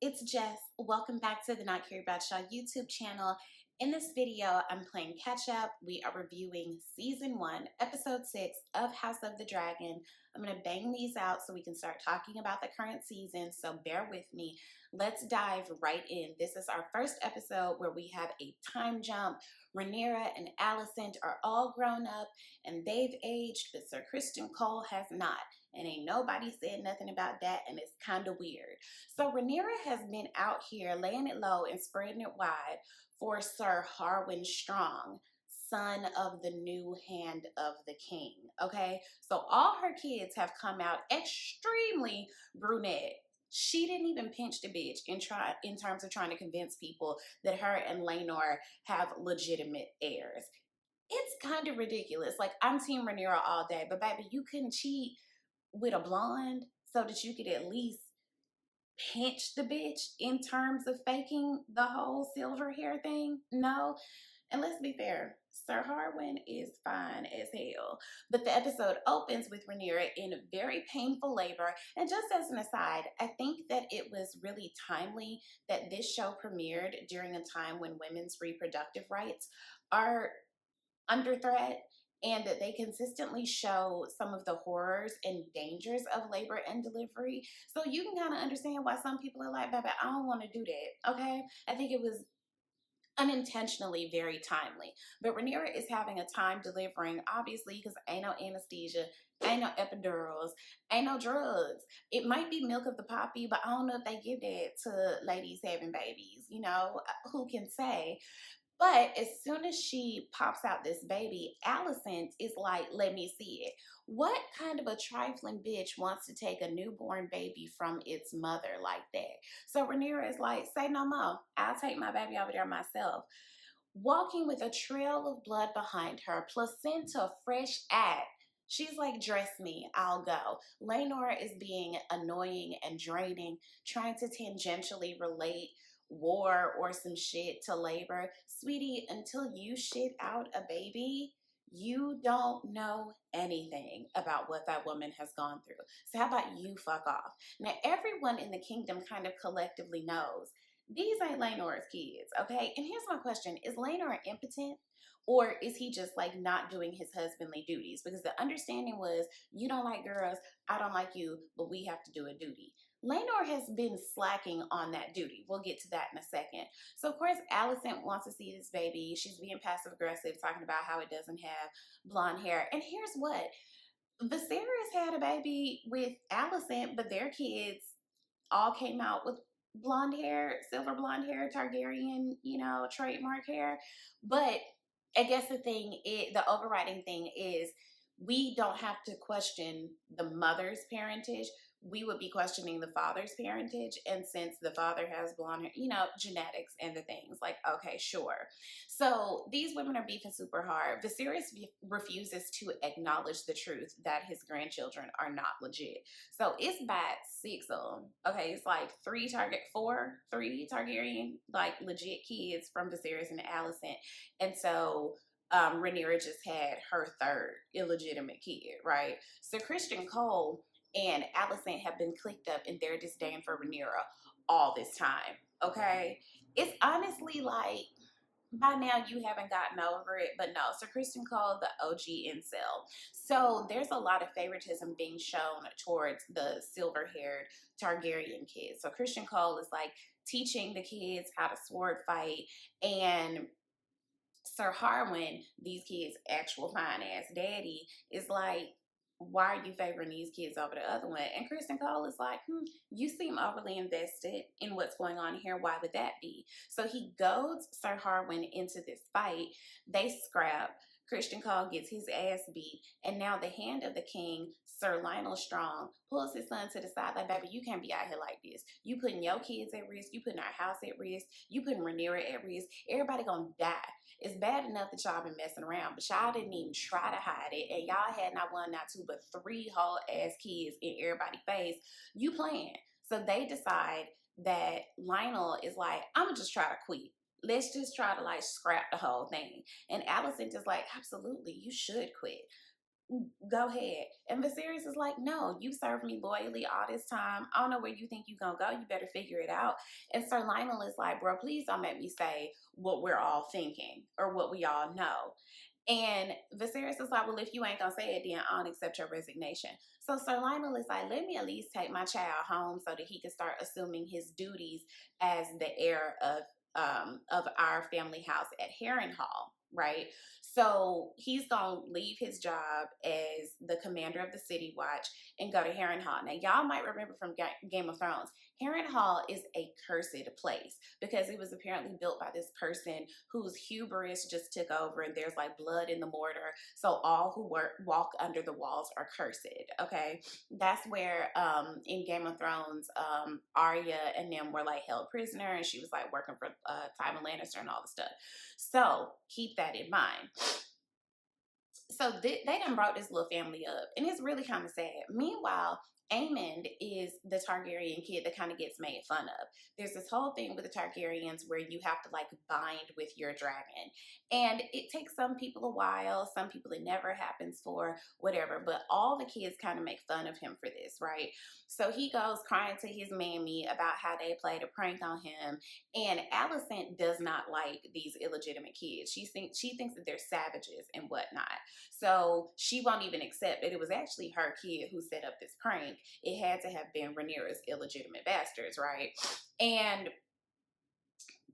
it's Jess. Welcome back to the Not Carrie Bradshaw YouTube channel. In this video, I'm playing catch up. We are reviewing season 1, episode 6 of House of the Dragon. I'm going to bang these out so we can start talking about the current season, so bear with me. Let's dive right in. This is our first episode where we have a time jump. Rhaenyra and Alicent are all grown up and they've aged, but Sir Criston Cole has not. And ain't nobody said nothing about that, and it's kind of weird. So Rhaenyra has been out here laying it low and spreading it wide for Sir Harwin Strong, son of the new hand of the king, okay? So all her kids have come out extremely brunette. She didn't even pinch the bitch in terms of trying to convince people that her and Laenor have legitimate heirs. It's kind of ridiculous. Like, I'm team Rhaenyra all day, but baby, you couldn't cheat with a blonde so that you could at least pinch the bitch in terms of faking the whole silver hair thing? No. And let's be fair, Sir Harwin is fine as hell. But the episode opens with Rhaenyra in very painful labor. And just as an aside, I think that it was really timely that this show premiered during a time when women's reproductive rights are under threat, and that they consistently show some of the horrors and dangers of labor and delivery. So you can kind of understand why some people are like, baby, I don't want to do that, okay? I think it was unintentionally very timely. But Rhaenyra is having a time delivering, obviously, because ain't no anesthesia, ain't no epidurals, ain't no drugs. It might be milk of the poppy, but I don't know if they give that to ladies having babies, you know, who can say? But as soon as she pops out this baby, Alicent is like, let me see it. What kind of a trifling bitch wants to take a newborn baby from its mother like that? So Rhaenyra is like, say no more. I'll take my baby over there myself. Walking with a trail of blood behind her, placenta fresh at. She's like, dress me, I'll go. Laenor is being annoying and draining, trying to tangentially relate war or some shit to labor. Sweetie, until you shit out a baby, you don't know anything about what that woman has gone through. So how about you fuck off? Now, everyone in the kingdom kind of collectively knows these ain't Laenor's kids, okay? And here's my question. Is Laenor impotent? Or is he just like not doing his husbandly duties? Because the understanding was, you don't like girls, I don't like you, but we have to do a duty. Laenor has been slacking on that duty. We'll get to that in a second. So, of course, Alicent wants to see this baby. She's being passive-aggressive, talking about how it doesn't have blonde hair. And here's what. Viserys had a baby with Alicent, but their kids all came out with blonde hair, silver blonde hair, Targaryen, you know, trademark hair. But I guess the overriding thing is we don't have to question the mother's parentage. We would be questioning the father's parentage. And since the father has blonde hair, you know, genetics and the things, like, okay, sure. So these women are beefing super hard. Viserys refuses to acknowledge the truth that his grandchildren are not legit. So it's about 6 of them. Okay, it's like three Targaryen, like legit kids from Viserys and Alicent. And so Rhaenyra just had her third illegitimate kid, right? So Criston Cole and Alicent have been clicked up in their disdain for Rhaenyra all this time, okay? It's honestly like, by now you haven't gotten over it, but no. So Criston Cole, the OG incel. So there's a lot of favoritism being shown towards the silver-haired Targaryen kids. So Criston Cole is like teaching the kids how to sword fight, and Sir Harwin, these kids' actual fine-ass daddy, is like, why are you favoring these kids over the other one? And Criston Cole is like, you seem overly invested in what's going on here. Why would that be? So he goads Sir Harwin into this fight. They scrap. Criston Cole gets his ass beat. And now the hand of the king, Sir Lionel Strong, pulls his son to the side like, baby, you can't be out here like this. You putting your kids at risk. You putting our house at risk. You putting Rhaenyra at risk. Everybody gonna die. It's bad enough that y'all been messing around, but y'all didn't even try to hide it. And y'all had not one, not two, but 3 whole ass kids in everybody's face. You playing. So they decide that Lionel is like, I'm gonna just try to quit. Let's just try to like scrap the whole thing. And Alicent is like, absolutely, you should quit. Go ahead. And Viserys is like, no, you served me loyally all this time. I don't know where you think you're going to go. You better figure it out. And Sir Lionel is like, bro, please don't make me say what we're all thinking or what we all know. And Viserys is like, well, if you ain't gonna say it, then I don't accept your resignation. So Sir Lionel is like, let me at least take my child home so that he can start assuming his duties as the heir of our family house at Harrenhal, right? So he's gonna leave his job as the commander of the City Watch and go to Harrenhal. Now, y'all might remember from Game of Thrones, Harrenhal is a cursed place because it was apparently built by this person whose hubris just took over, and there's like blood in the mortar. So all who walk under the walls are cursed. Okay, that's where in Game of Thrones, Arya and them were like held prisoner, and she was like working for Tywin Lannister and all the stuff. So keep that in mind. So they done brought this little family up, and it's really kind of sad. Meanwhile, Aemond is the Targaryen kid that kind of gets made fun of. There's this whole thing with the Targaryens where you have to like bind with your dragon, and it takes some people a while, some people it never happens for, whatever. But all the kids kind of make fun of him for this, right? So he goes crying to his mammy about how they played a prank on him, and Alicent does not like these illegitimate kids. She thinks that they're savages and whatnot. So she won't even accept that it was actually her kid who set up this prank. It had to have been Rhaenyra's illegitimate bastards, right? And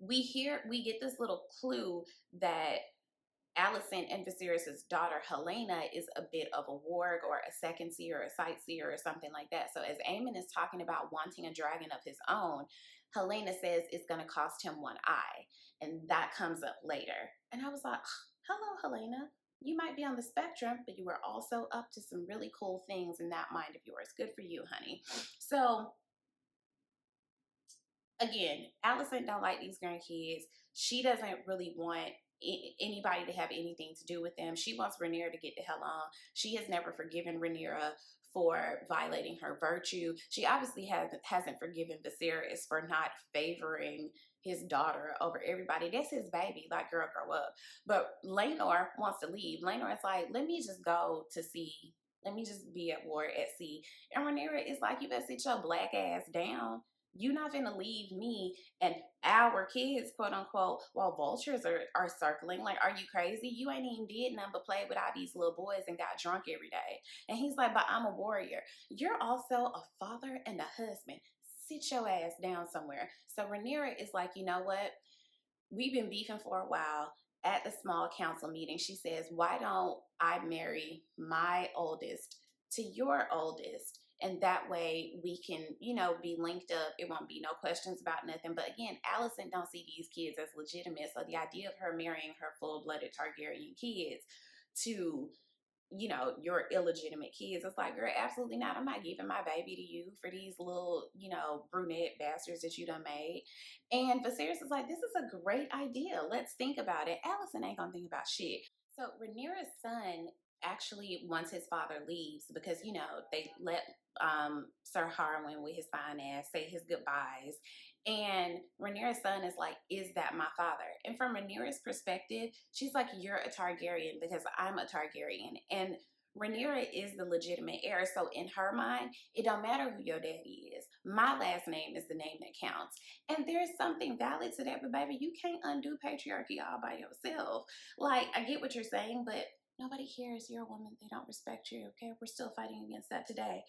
we get this little clue that Alicent and Viserys' daughter Helena is a bit of a warg or a second seer or a sight seer or something like that. So as Aemon is talking about wanting a dragon of his own, Helena says it's going to cost him one eye. And that comes up later. And I was like, hello, Helena. You might be on the spectrum, but you were also up to some really cool things in that mind of yours. Good for you, honey. So again, Alicent don't like these grandkids. She doesn't really want anybody to have anything to do with them. She wants Rhaenyra to get the hell on. She has never forgiven Rhaenyra for violating her virtue. She obviously hasn't forgiven Viserys for not favoring his daughter over everybody. That's his baby. Like, girl, grow up. But Laenor wants to leave. Laenor is like, let me just go to sea. Let me just be at war at sea. And Rhaenyra is like, you better sit your black ass down. You're not gonna leave me and our kids, quote unquote, while vultures are circling. Like, are you crazy? You ain't even did nothing but play with all these little boys and got drunk every day. And he's like, but I'm a warrior. You're also a father and a husband. Sit your ass down somewhere. So Rhaenyra is like, you know what? We've been beefing for a while. At the small council meeting, she says, why don't I marry my oldest to your oldest? And that way we can, be linked up. It won't be no questions about nothing. But again, Alicent don't see these kids as legitimate. So the idea of her marrying her full-blooded Targaryen kids to, your illegitimate kids, it's like, girl, absolutely not. I'm not giving my baby to you for these little, brunette bastards that you done made. And Viserys is like, this is a great idea. Let's think about it. Alicent ain't gonna think about shit. So Rhaenyra's son actually, once his father leaves, because they let Sir Harwin with his fine ass say his goodbyes, and Rhaenyra's son is like, is that my father? And from Rhaenyra's perspective, she's like, you're a Targaryen because I'm a Targaryen, and Rhaenyra is the legitimate heir. So in her mind, it don't matter who your daddy is. My last name is the name that counts. And there's something valid to that, but baby, you can't undo patriarchy all by yourself. Like, I get what you're saying, but nobody cares. You're a woman. They don't respect you. Okay, we're still fighting against that today.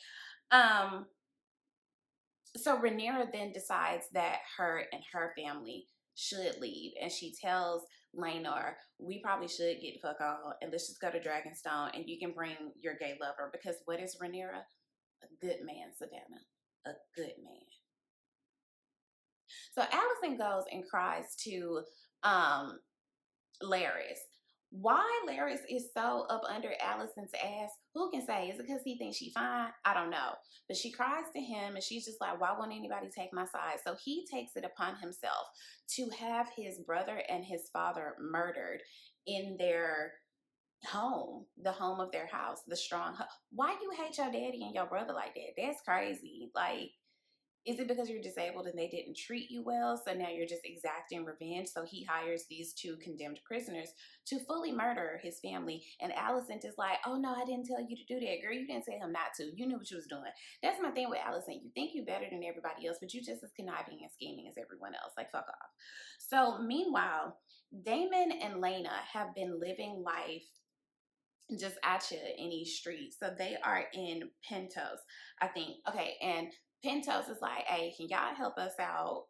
So Rhaenyra then decides that her and her family should leave, and she tells Laenor, we probably should get the fuck on and let's just go to Dragonstone, and you can bring your gay lover, because what is Rhaenyra? A good man, Savannah. A good man. So Alicent goes and cries to Larys. Why Larys is so up under Alicent's ass, who can say? Is it because he thinks she's fine? I don't know. But she cries to him, and she's just like, why won't anybody take my side? So he takes it upon himself to have his brother and his father murdered in their home, the home of their house, the strong home. Why you hate your daddy and your brother like that? That's crazy. Like, Is it because you're disabled and they didn't treat you well? So now you're just exacting revenge. So he hires these two condemned prisoners to fully murder his family. And Alicent is like, oh no, I didn't tell you to do that. Girl, you didn't tell him not to. You knew what you was doing. That's my thing with Alicent. You think you're better than everybody else, but you just as conniving and scheming as everyone else. Like, fuck off. So meanwhile, Damon and Lena have been living life just at you in these streets. So they are in Pentos, I think. Okay, and Pentos is like, hey, can y'all help us out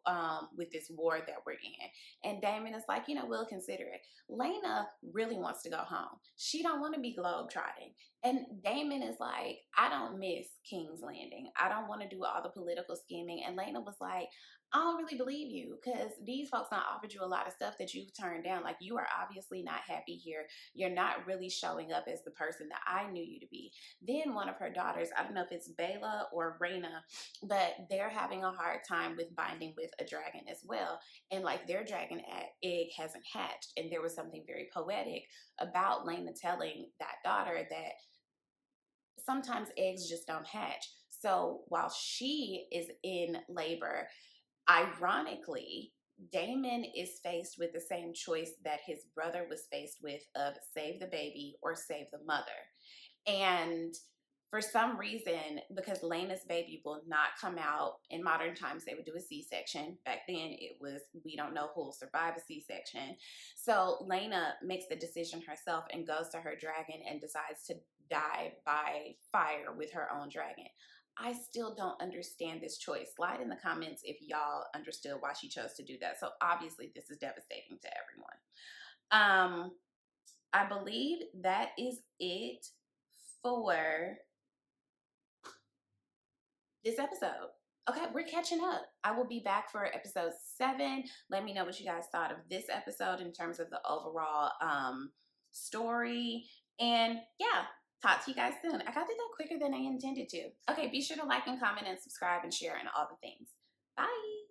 with this war that we're in? And Damon is like, we'll consider it. Lena really wants to go home. She don't want to be globetrotting. And Damon is like, I don't miss King's Landing. I don't want to do all the political scheming. And Lena was like, I don't really believe you because these folks not offered you a lot of stuff that you've turned down. Like, you are obviously not happy here. You're not really showing up as the person that I knew you to be. Then one of her daughters, I don't know if it's Bela or Reyna, but they're having a hard time with binding with a dragon as well. And like their dragon egg hasn't hatched. And there was something very poetic about Lena telling that daughter that sometimes eggs just don't hatch. So while she is in labor, ironically, Damon is faced with the same choice that his brother was faced with of save the baby or save the mother. And for some reason, because Lena's baby will not come out, in modern times they would do a C-section. Back then it was, we don't know who will survive a C-section. So Lena makes the decision herself and goes to her dragon and decides to die by fire with her own dragon. I still don't understand this choice. Slide in the comments if y'all understood why she chose to do that. So obviously this is devastating to everyone. I believe that is it for this episode. Okay, we're catching up. I will be back for episode 7. Let me know what you guys thought of this episode in terms of the overall story. And yeah, talk to you guys soon. I got through that quicker than I intended to. Okay, be sure to like and comment and subscribe and share and all the things. Bye.